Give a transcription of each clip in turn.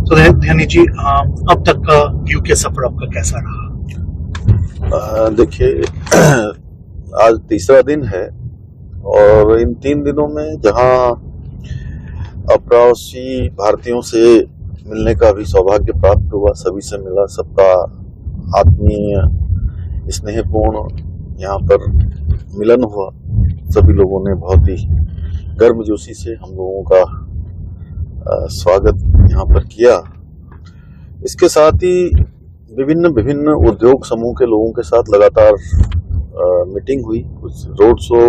तो ध्यानी जी, अब तक का यूके सफर आपका कैसा रहा? देखिए, आज तीसरा दिन है और इन 3 दिनों में जहां अप्रवासी भारतीयों से मिलने का भी सौभाग्य प्राप्त हुआ, सभी से मिला, सबका आत्मीय स्नेहपूर्ण यहाँ पर मिलन हुआ। सभी लोगों ने बहुत ही गर्मजोशी से हम लोगों का स्वागत यहाँ पर किया। इसके साथ ही विभिन्न उद्योग समूह के लोगों के साथ लगातार मीटिंग हुई। कुछ रोड शो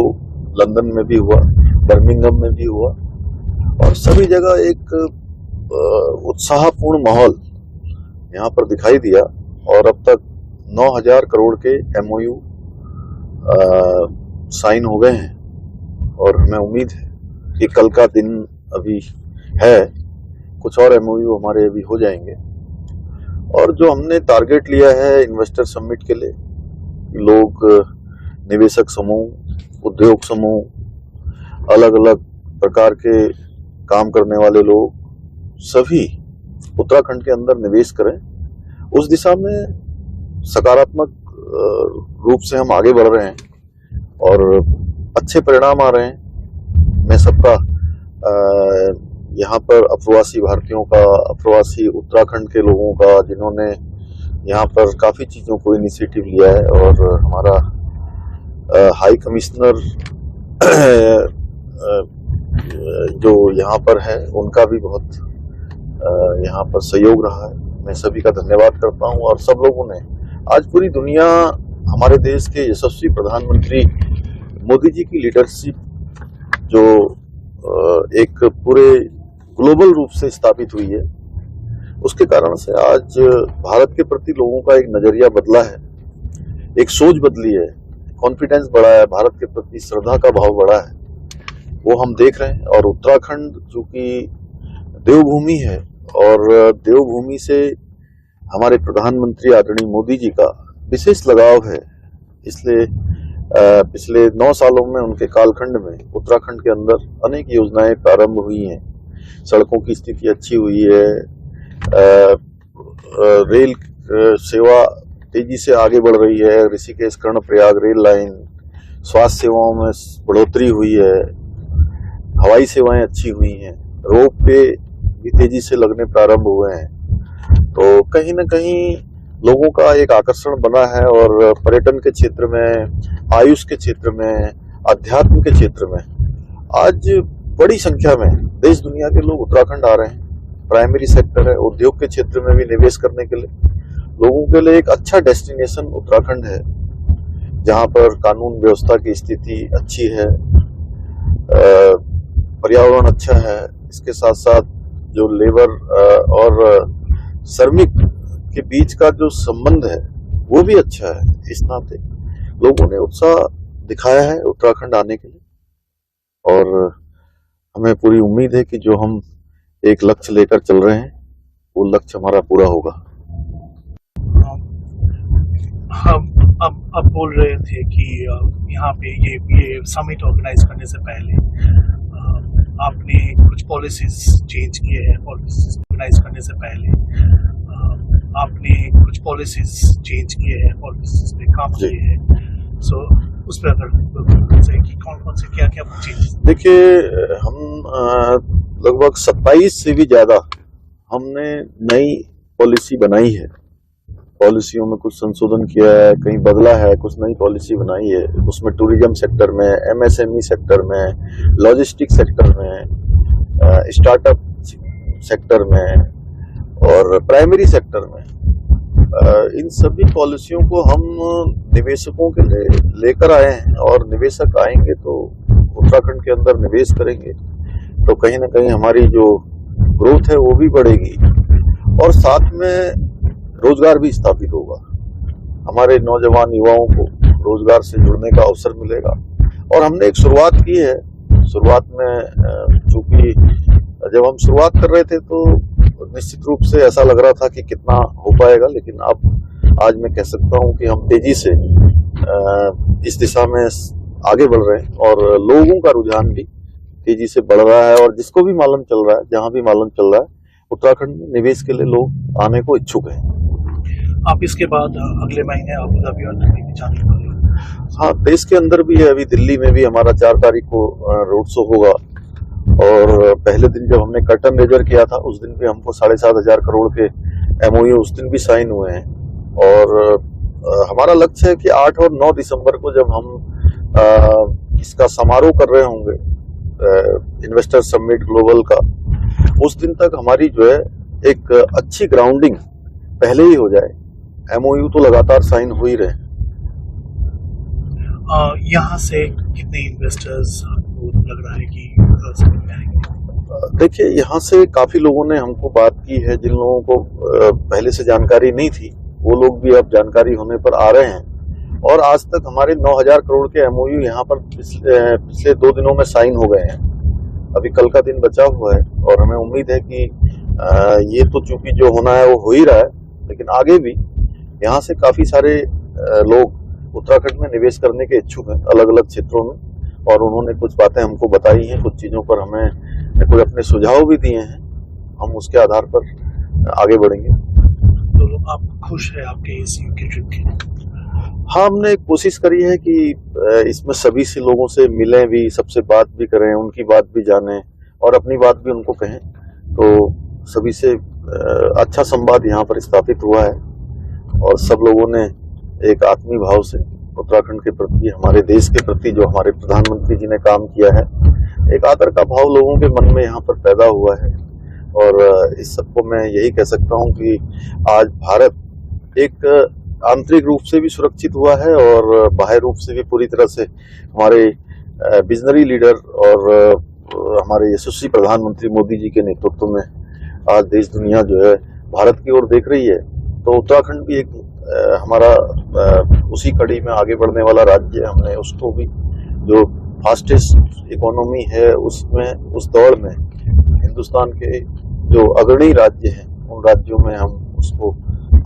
लंदन में भी हुआ, बर्मिंघम में भी हुआ और सभी जगह एक उत्साहपूर्ण माहौल यहाँ पर दिखाई दिया। और अब तक 9,000 करोड़ के MOU साइन हो गए हैं और हमें उम्मीद है कि कल का दिन अभी है, कुछ और MOU हमारे अभी हो जाएंगे। और जो हमने टारगेट लिया है इन्वेस्टर समिट के लिए, लोग, निवेशक समूह, उद्योग समूह, अलग अलग प्रकार के काम करने वाले लोग सभी उत्तराखंड के अंदर निवेश करें, उस दिशा में सकारात्मक रूप से हम आगे बढ़ रहे हैं और अच्छे परिणाम आ रहे हैं। मैं सबका यहाँ पर अप्रवासी भारतीयों का, अप्रवासी उत्तराखंड के लोगों का, जिन्होंने यहाँ पर काफ़ी चीज़ों को इनिशिएटिव लिया है, और हमारा हाई कमिश्नर जो यहाँ पर है उनका भी बहुत यहाँ पर सहयोग रहा है। मैं सभी का धन्यवाद करता हूँ। और सब लोगों ने, आज पूरी दुनिया हमारे देश के यशस्वी प्रधानमंत्री मोदी जी की लीडरशिप जो एक पूरे ग्लोबल रूप से स्थापित हुई है, उसके कारण से आज भारत के प्रति लोगों का एक नजरिया बदला है, एक सोच बदली है, कॉन्फिडेंस बढ़ा है, भारत के प्रति श्रद्धा का भाव बढ़ा है, वो हम देख रहे हैं। और उत्तराखंड चूंकि देवभूमि है और देवभूमि से हमारे प्रधानमंत्री आदरणीय मोदी जी का विशेष लगाव है, इसलिए पिछले 9 सालों में उनके कालखंड में उत्तराखंड के अंदर अनेक योजनाएं प्रारंभ हुई हैं। सड़कों की स्थिति अच्छी हुई है, रेल सेवा तेजी से आगे बढ़ रही है, ऋषिकेश कर्णप्रयाग रेल लाइन, स्वास्थ्य सेवाओं में बढ़ोतरी हुई है, हवाई सेवाएं अच्छी हुई हैं, रोप वे भी तेजी से लगने प्रारंभ हुए हैं। तो कहीं ना कहीं लोगों का एक आकर्षण बना है और पर्यटन के क्षेत्र में, आयुष के क्षेत्र में, अध्यात्म के क्षेत्र में आज बड़ी संख्या में देश दुनिया के लोग उत्तराखंड आ रहे हैं। प्राइमरी सेक्टर है, उद्योग के क्षेत्र में भी निवेश करने के लिए लोगों के लिए एक अच्छा डेस्टिनेशन उत्तराखंड है, जहां पर कानून व्यवस्था की स्थिति अच्छी है, पर्यावरण अच्छा है, इसके साथ साथ जो लेबर और श्रमिक के बीच का जो संबंध है वो भी अच्छा है। इस नाते लोगों ने उत्साह दिखाया है उत्तराखंड आने के लिए और हमें पूरी उम्मीद है कि जो हम एक लक्ष्य लेकर चल रहे हैं वो लक्ष्य हमारा पूरा होगा। हम अब बोल रहे थे कि यहाँ पे ये समिट ऑर्गेनाइज करने से पहले आपने कुछ पॉलिसीज चेंज किए हैं। पॉलिसीज ऑर्गेनाइज करने से पहले आपने कुछ पॉलिसीज चेंज किए हैं, पॉलिसीज पे काम किए हैं। सो उस पर अगर से कि कौन से क्या चेंज? देखिए, हम लगभग 27 से भी ज्यादा हमने नई पॉलिसी बनाई है। पॉलिसियों में कुछ संशोधन किया है, कहीं बदला है, कुछ नई पॉलिसी बनाई है। उसमें टूरिज्म सेक्टर में, MSME सेक्टर में, लॉजिस्टिक सेक्टर में, स्टार्टअप सेक्टर में और प्राइमरी सेक्टर में, इन सभी पॉलिसियों को हम निवेशकों के लिए लेकर आए हैं। और निवेशक आएंगे तो उत्तराखंड के अंदर निवेश करेंगे तो कहीं ना कहीं हमारी जो ग्रोथ है वो भी बढ़ेगी और साथ में रोजगार भी स्थापित होगा। हमारे नौजवान युवाओं को रोजगार से जुड़ने का अवसर मिलेगा। और हमने एक शुरुआत की है। शुरुआत में चूंकि जब हम शुरुआत कर रहे थे तो निश्चित रूप से ऐसा लग रहा था कि कितना हो पाएगा, लेकिन अब आज मैं कह सकता हूं कि हम तेजी से इस दिशा में आगे बढ़ रहे हैं और लोगों का रुझान भी तेजी से बढ़ रहा है। और जिसको भी मालूम चल रहा है, जहां भी मालूम चल रहा है, उत्तराखंड में निवेश के लिए लोग आने को इच्छुक हैं। आप इसके बाद अगले महीने अबू धाबी और दिल्ली में जाने वाले हो। हाँ, देश के अंदर भी है, अभी दिल्ली में भी हमारा 4 तारीख को रोड शो होगा। और पहले दिन जब हमने कर्टन रेजर किया था उस दिन भी हमको 7,500 करोड़ के MOU उस दिन भी साइन हुए हैं। और हमारा लक्ष्य है कि 8 और 9 दिसंबर को जब हम इसका समारोह कर रहे होंगे इन्वेस्टर समिट ग्लोबल का, उस दिन तक हमारी जो है एक अच्छी ग्राउंडिंग पहले ही हो जाए। MOU तो लगातार साइन हो ही रहे। यहाँ से कितने इन्वेस्टर्स आपको लग रहा है कि समझ में आएंगे? देखिए, यहाँ से काफी लोगों ने हमको बात की है, जिन लोगों को पहले से जानकारी नहीं थी वो लोग भी अब जानकारी होने पर आ रहे हैं। और आज तक हमारे 9,000 करोड़ के MOU यहाँ पर पिछले 2 दिनों में साइन हो गए हैं। अभी कल का दिन बचा हुआ है और हमें उम्मीद है कि ये तो चूंकि जो होना है वो हो ही रहा है, लेकिन आगे भी यहाँ से काफी सारे लोग उत्तराखंड में निवेश करने के इच्छुक हैं अलग अलग क्षेत्रों में। और उन्होंने कुछ बातें हमको बताई हैं, कुछ चीजों पर हमें कुछ अपने सुझाव भी दिए हैं। हम उसके आधार पर आगे बढ़ेंगे। तो आप खुश है आपके इस यूके ट्रिप के? हाँ, हमने कोशिश करी है कि इसमें सभी से लोगों से मिलें भी, सबसे बात भी करें, उनकी बात भी जानें और अपनी बात भी उनको कहें। तो सभी से अच्छा संवाद यहाँ पर स्थापित हुआ है और सब लोगों ने एक आत्मीय भाव से उत्तराखंड के प्रति, हमारे देश के प्रति जो हमारे प्रधानमंत्री जी ने काम किया है, एक आदर का भाव लोगों के मन में यहाँ पर पैदा हुआ है। और इस सबको मैं यही कह सकता हूँ कि आज भारत एक आंतरिक रूप से भी सुरक्षित हुआ है और बाह्य रूप से भी पूरी तरह से हमारे विजनरी लीडर और हमारे यशस्वी प्रधानमंत्री मोदी जी के नेतृत्व में आज देश दुनिया जो है भारत की ओर देख रही है। तो उत्तराखंड भी एक हमारा उसी कड़ी में आगे बढ़ने वाला राज्य है। हमने उसको भी, जो फास्टेस्ट इकोनॉमी है उसमें, उस दौड़ में हिंदुस्तान के जो अग्रणी राज्य हैं उन राज्यों में हम उसको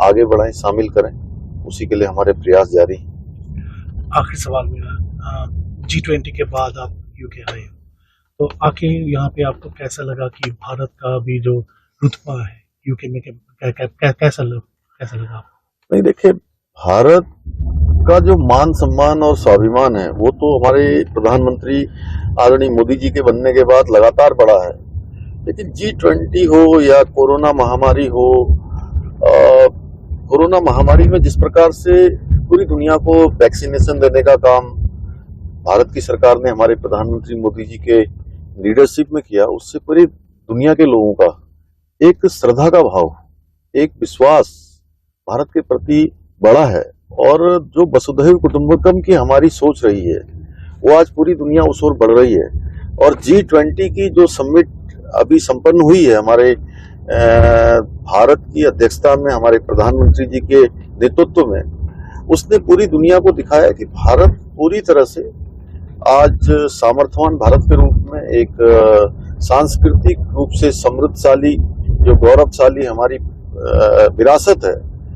आगे बढ़ाएं, शामिल करें, उसी के लिए हमारे प्रयास जारी हैं। आखिरी सवाल मेरा, G20 के बाद आप यूके आए हो, तो आके यहाँ पे आपको कैसा लगा कि भारत का भी जो रुतबा है यूके में कैसा लगा आपको? नहीं, देखिए, भारत का जो मान सम्मान और स्वाभिमान है वो तो हमारे प्रधानमंत्री आदरणीय मोदी जी के बनने के बाद लगातार बढ़ा है। लेकिन G20 हो या कोरोना महामारी हो, कोरोना महामारी में जिस प्रकार से पूरी दुनिया को वैक्सीनेशन देने का काम भारत की सरकार ने हमारे प्रधानमंत्री मोदी जी के लीडरशिप में किया, उससे पूरी दुनिया के लोगों का एक श्रद्धा का भाव, एक विश्वास भारत के प्रति बढ़ा है। और जो वसुधैव कुटुंबकम की हमारी सोच रही है वो आज पूरी दुनिया उस ओर बढ़ रही है। और G20 की जो समिट अभी संपन्न हुई है हमारे भारत की अध्यक्षता में, हमारे प्रधानमंत्री जी के नेतृत्व में, उसने पूरी दुनिया को दिखाया कि भारत पूरी तरह से आज सामर्थ्यवान भारत के रूप में, एक सांस्कृतिक रूप से समृद्धशाली, जो गौरवशाली हमारी विरासत है,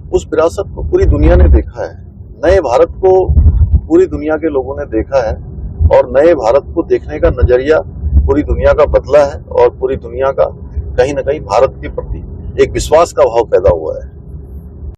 उस विरासत को पूरी दुनिया ने देखा है। नए भारत को पूरी दुनिया के लोगों ने देखा है और नए भारत को देखने का नजरिया पूरी दुनिया का बदला है और पूरी दुनिया का कहीं ना कहीं भारत के प्रति एक विश्वास का भाव पैदा हुआ है।